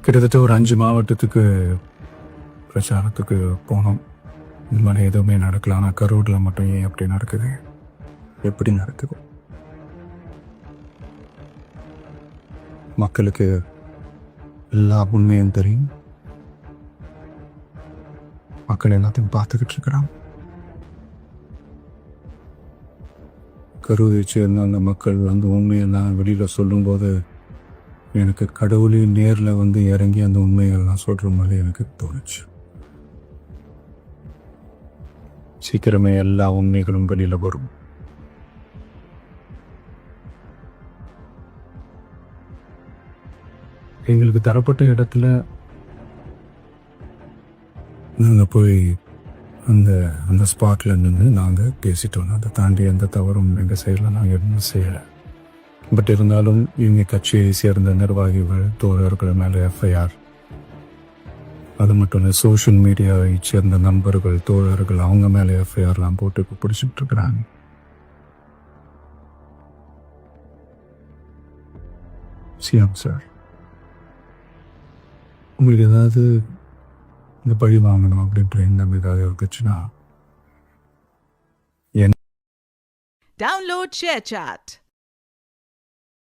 கிட்டத்தட்ட ஒரு 5 மாவட்டத்துக்கு பிரச்சாரத்துக்கு போனோம். இந்த மாதிரி எதுவுமே நடக்கல. ஆனால் கரூரில் மட்டும் ஏன் அப்படி நடக்குது? எப்படி நடக்குது? மக்களுக்கு எல்லா உண்மையும் தெரியும். மக்கள் எல்லாத்தையும் பார்த்துக்கிட்டு இருக்கிறாங்க. கரூரை சேர்ந்த அந்த மக்கள் அந்த உண்மையெல்லாம் வெளியில் சொல்லும்போது எனக்கு கடவுளின் நேரில் வந்து இறங்கி அந்த உண்மைகள்லாம் சொல்கிற மாதிரி எனக்கு தோணுச்சு. சீக்கிரமே எல்லா உண்மைகளும் வெளியில் வரும். எங்களுக்கு தரப்பட்ட இடத்துல நாங்கள் போய் அந்த அந்த ஸ்பாட்டில் நின்று நாங்கள் பேசிட்டோம். அதை தாண்டி எந்த தவறும் எங்கள் சைடில் நாங்கள் எதுவும் செய்யலை. பட் இருந்தாலும் இவங்க கட்சியை சேர்ந்த நிர்வாகிகள் தோழர்கள் மேலே எஃப்ஐஆர், அது மட்டும் இல்லை சோஷியல் மீடியாவை சேர்ந்த நண்பர்கள் தோழர்கள் அவங்க மேலே எஃப்ஐஆர்லாம் போட்டு இப்போ பிடிச்சிட்டு இருக்கிறாங்க. சிஎம் சார், உங்களுக்கு ஏதாவது இந்த பழி வாங்கணும் அப்படின்ற எண்ணம் ஏதாவது இருக்குச்சுன்னா Download ShareChat.